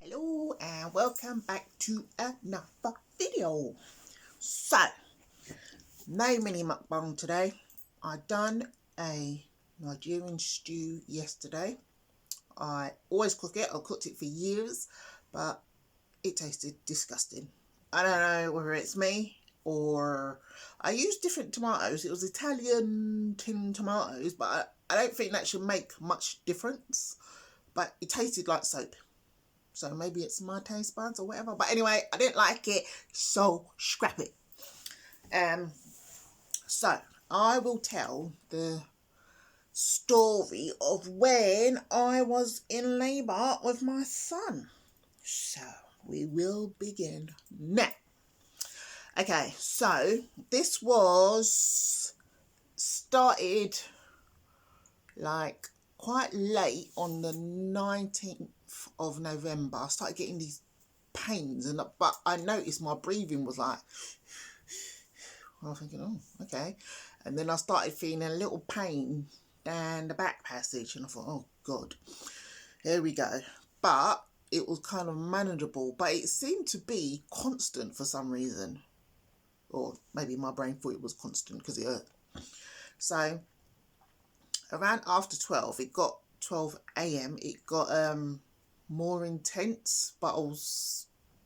Hello and welcome back to another video. So, no mini mukbang today. I done a Nigerian stew yesterday. I always cook it. I've cooked it for years, but it tasted disgusting. I don't know whether it's me or I used different tomatoes. It was Italian tin tomatoes, but I don't think that should make much difference. But it tasted like soap. So maybe it's my taste buds or whatever. But anyway, I didn't like it, so scrap it. So I will tell the story of when I was in labour with my son. So we will begin now. Okay, so this was started like quite late on the 19th of November. I started getting these pains, but I noticed my breathing was like, I was thinking, oh, okay. And then I started feeling a little pain down the back passage, and I thought, oh God, here we go. But it was kind of manageable, but it seemed to be constant for some reason. Or maybe my brain thought it was constant because it hurt. So around after 12, it got 12 a.m. It got more intense, but I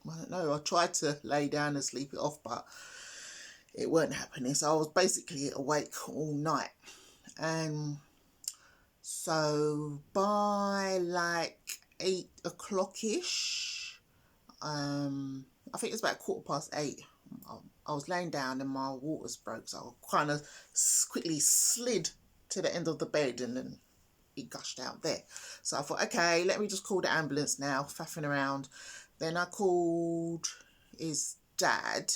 don't know, I tried to lay down and sleep it off, but it weren't happening. So I was basically awake all night. And so by like 8 o'clock-ish, I think it's about 8:15, I was laying down and my waters broke, so I kind of quickly slid to the end of the bed and then it gushed out there. So I thought, okay, let me just call the ambulance now, faffing around. Then I called his dad,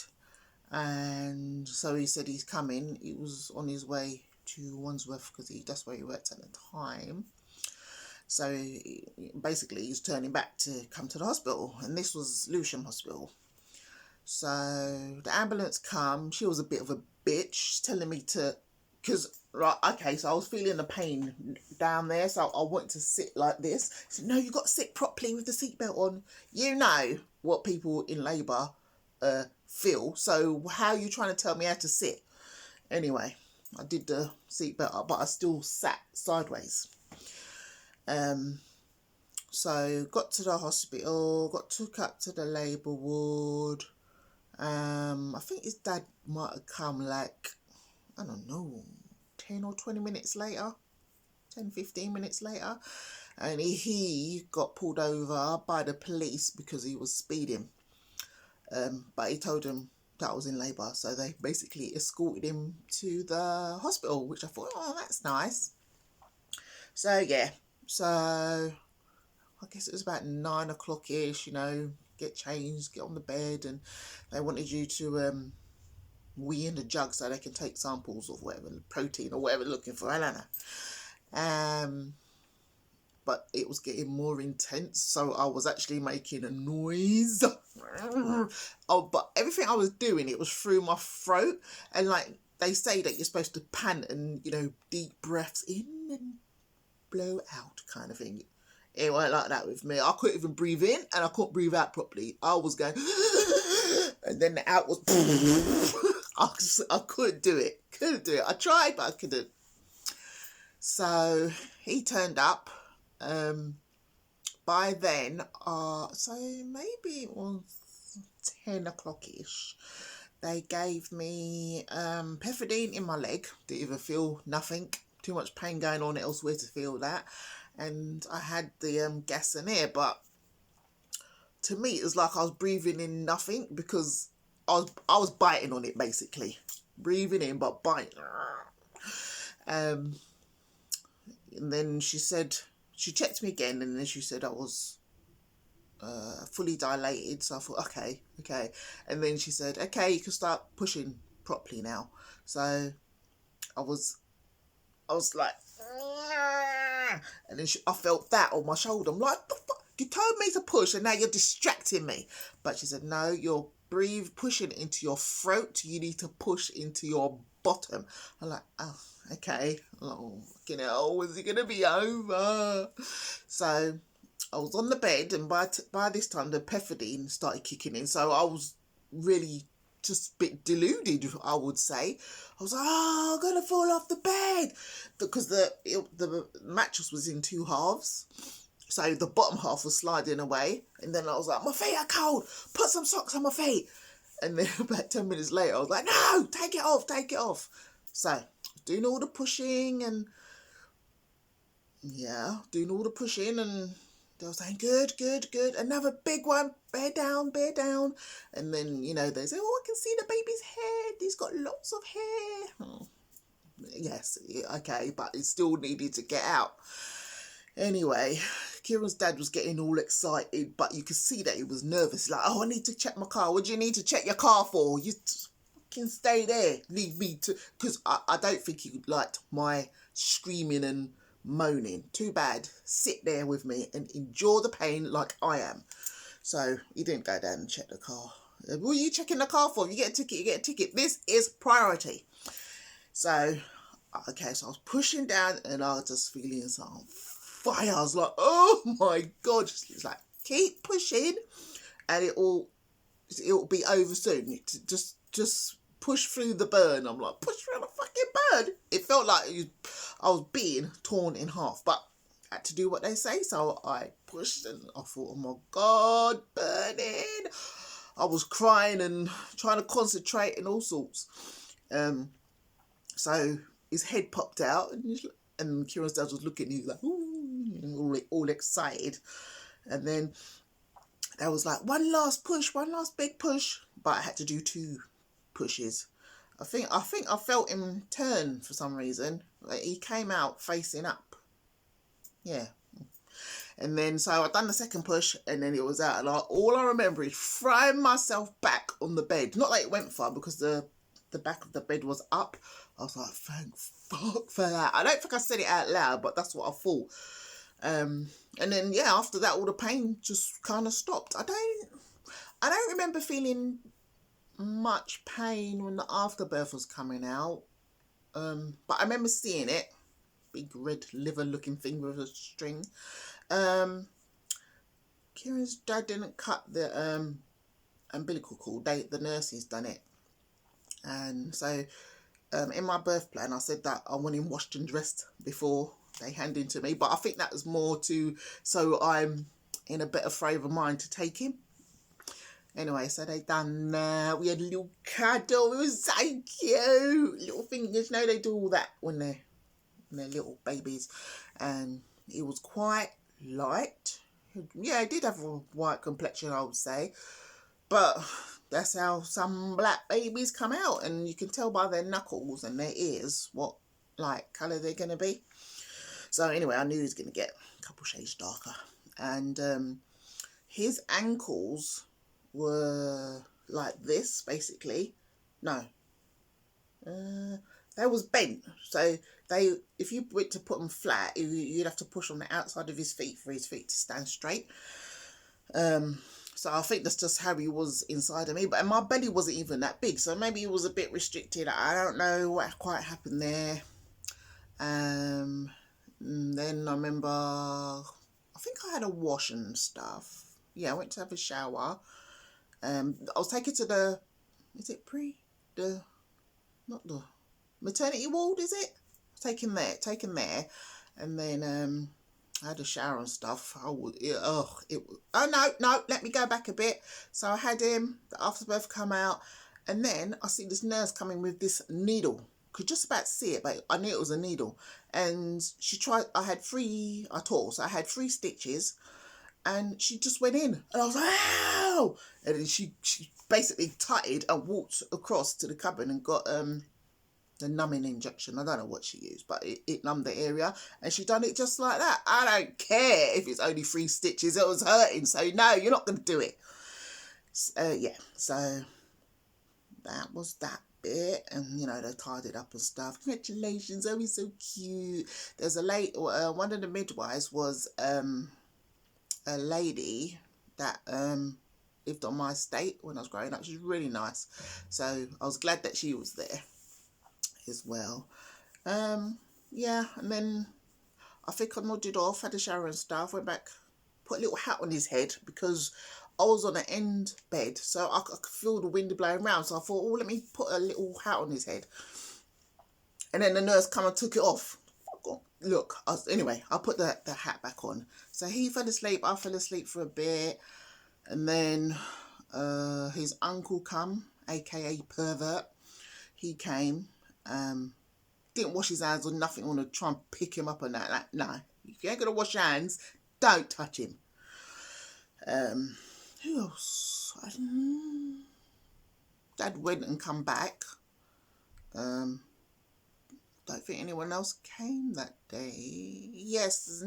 and so he said he's coming. He was on his way to Wandsworth because that's where he worked at the time. So basically he's turning back to come to the hospital, and this was Lewisham Hospital. So the ambulance come. She was a bit of a bitch, telling me to, because right, okay, so I was feeling the pain down there, so I wanted to sit like this. She said, no, you got to sit properly with the seatbelt on. You know what people in labour feel, so how are you trying to tell me how to sit? Anyway, I did the seatbelt up, but I still sat sideways. So got to the hospital, got took up to the labour ward. I think his dad might have come like, I don't know, 10 or 20 minutes later, 10, 15 minutes later, and he got pulled over by the police because he was speeding. But he told them that I was in labour, so they basically escorted him to the hospital, which I thought, oh, that's nice. So yeah, so I guess it was about 9 o'clock-ish, get changed, get on the bed, and they wanted you to wee in the jug so they can take samples of whatever, protein or whatever they're looking for, I don't know. But it was getting more intense, so I was actually making a noise. Oh, but everything I was doing, it was through my throat, and like they say that you're supposed to pant and, deep breaths in and blow out kind of thing. It weren't like that with me. I couldn't even breathe in and I couldn't breathe out properly. I was going, and then the out was, I couldn't do it. I tried, but I couldn't. So he turned up. By then, so maybe it was 10 o'clock-ish. They gave me Pepperdine in my leg. Didn't even feel nothing. Too much pain going on elsewhere to feel that. And I had the gas and air, but to me it was like I was breathing in nothing because I was biting on it, basically. Breathing in but biting. And then she checked me again, and then she said I was fully dilated. So I thought, okay. And then she said, okay, you can start pushing properly now. So I was like, and then I felt that on my shoulder. I'm like, the fuck? You told me to push and now you're distracting me. But she said, no, you're pushing into your throat. You need to push into your bottom. I'm like, oh, okay. Oh, when's it going to be over? So I was on the bed, and by this time the Pepperdine started kicking in, so I was really just a bit deluded, I would say. I was like, oh, I'm gonna fall off the bed, because the mattress was in two halves, so the bottom half was sliding away, and then I was like, my feet are cold, put some socks on my feet. And then about 10 minutes later I was like, no, take it off. So doing all the pushing, and yeah, doing all the pushing, and they were saying, good, another big one, bear down. And then, you know, they say, oh, I can see the baby's head, he's got lots of hair. Oh, yes, okay, but it still needed to get out. Anyway, Kieran's dad was getting all excited, but you could see that he was nervous. Like, oh, I need to check my car. What do you need to check your car for? You can stay there. Leave me to... Because I don't think he liked my screaming and moaning. Too bad. Sit there with me and endure the pain like I am. So he didn't go down and check the car. What are you checking the car for? If you get a ticket. This is priority. So, okay, so I was pushing down, and I was just feeling some fire. I was like, oh my God. It's like, keep pushing and it'll be over soon. Just push through the burn. I'm like, push through the fucking burn. It felt like I was being torn in half, but I had to do what they say. So I pushed, and I thought, oh my God, burning. I was crying and trying to concentrate and all sorts. So his head popped out, and Kieran's dad was looking at me like, ooh, all excited. And then there was like one last big push, but I had to do 2 pushes. I think I felt him turn for some reason. Like, he came out facing up. Yeah. And then, so I done the second push, and then it was out. And all I remember is throwing myself back on the bed. Not like it went far, because the back of the bed was up. I was like, thank fuck for that. I don't think I said it out loud, but that's what I thought. And then, yeah, after that, all the pain just kind of stopped. I don't remember feeling much pain when the Afterbirth was coming out. But I remember seeing it. Big red liver looking thing with a string. Kieran's dad didn't cut the umbilical cord. The nurses done it. And so in my birth plan, I said that I want him washed and dressed before they hand him to me. But I think that was more so I'm in a better frame of mind to take him. Anyway, so they done that. We had a little cuddle. It was so cute. Little fingers. You know, they do all that when they're little babies. And he was quite light. Yeah, he did have a white complexion, I would say. But that's how some black babies come out, and you can tell by their knuckles and their ears what like colour they're going to be. So anyway, I knew he was going to get a couple shades darker. And his ankles were like this, basically. No. They was bent. So if you went to put them flat, you'd have to push on the outside of his feet for his feet to stand straight. So I think that's just how he was inside of me. But my belly wasn't even that big, so maybe it was a bit restricted. I don't know what quite happened there. Then I remember, I think I had a wash and stuff. Yeah, I went to have a shower. I was taken to not the maternity ward, is it? Taken there. And then I had a shower and stuff. Oh no, let me go back a bit. So I had him, the Afterbirth come out, and then I see this nurse coming with this needle. Could just about see it, but I knew it was a needle. And I had 3 stitches, and she just went in, and I was like, ow! And then she basically tutted and walked across to the cupboard and got the numbing injection. I don't know what she used, but it numbed the area, and she done it just like that. I don't care if it's only 3 stitches. It was hurting, so no, you're not going to do it. Yeah, so that was that bit, and you know, they tied it up and stuff. Congratulations, oh, he's so cute. There's one of the midwives was a lady that lived on my estate when I was growing up. She was really nice, so I was glad that she was there as well. Yeah, and then I think I nodded off, had a shower and stuff, went back put a little hat on his head because I was on an end bed, so I could feel the wind blowing around. So I thought, oh, let me put a little hat on his head. And then the nurse come and took it off. Look, anyway, I put the hat back on. So he fell asleep, I fell asleep for a bit. And then his uncle come, aka pervert. He came, didn't wash his hands or nothing. I want to try and pick him up and that. Like, no, if you ain't going to wash your hands, don't touch him. Who else? Dad went and come back. Don't think anyone else came that day. Yes,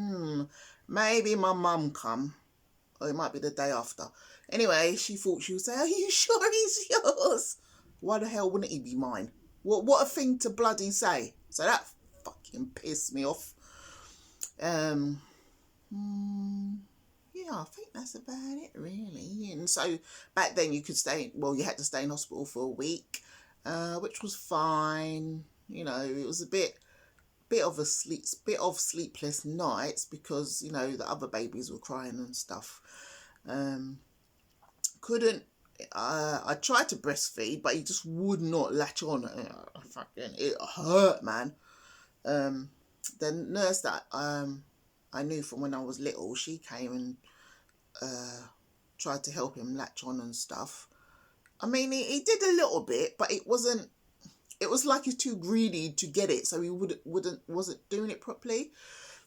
maybe my mum come. Or it might be the day after. Anyway, she thought she would say, are you sure he's yours? Why the hell wouldn't he be mine? What a thing to bloody say. So that fucking pissed me off. Yeah, I think that's about it, really. And so back then you had to stay in hospital for a week, which was fine. You know, it was a bit of sleepless nights because, you know, the other babies were crying and stuff. I tried to breastfeed, but he just would not latch on. It hurt, man. The nurse that I knew from when I was little, she came and tried to help him latch on and stuff. I mean, he did a little bit, but it wasn't. It was like he's too greedy to get it, so he wasn't doing it properly.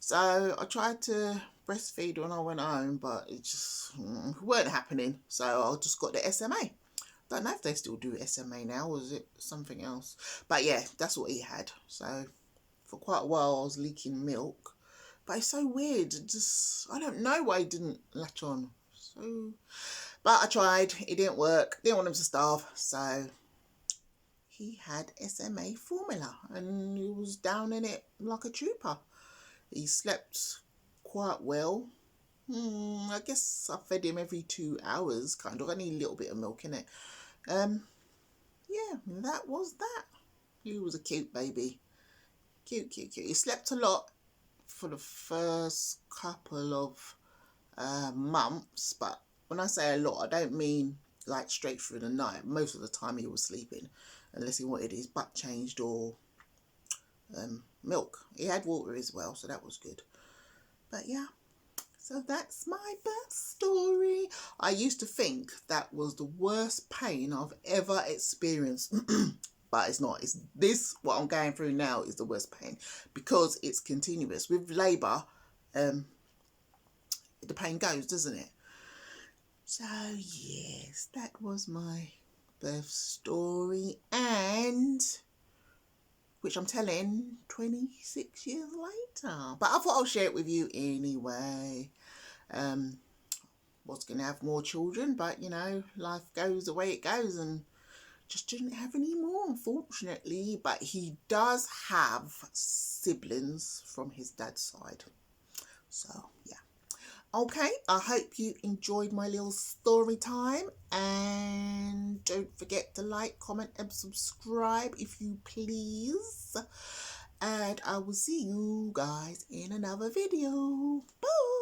So I tried to breastfeed when I went home, but it just weren't happening. So I just got the SMA. Don't know if they still do SMA now, or is it something else? But yeah, that's what he had. So for quite a while I was leaking milk. But it's so weird. I don't know why he didn't latch on. But I tried. It didn't work. Didn't want him to starve. So he had SMA formula and he was down in it like a trooper. He slept quite well. I guess I fed him every 2 hours, kind of. I need a little bit of milk in it. Yeah, that was that. He was a cute baby. Cute. He slept a lot for the first couple of months, but when I say a lot, I don't mean like straight through the night. Most of the time he was sleeping, unless he wanted his butt changed or milk. He had water as well, so that was good. But yeah, so that's my birth story. I used to think that was the worst pain I've ever experienced. But it's not. It's this, what I'm going through now, is the worst pain because it's continuous. With labour, the pain goes, doesn't it? So yes, that was my birth story, and which I'm telling 26 years later. But I thought I'll share it with you anyway. Was going to have more children, but you know, life goes the way it goes, and just didn't have any more, unfortunately. But he does have siblings from his dad's side. So yeah. Okay, I hope you enjoyed my little story time, and don't forget to like, comment and subscribe if you please, and I will see you guys in another video. Bye.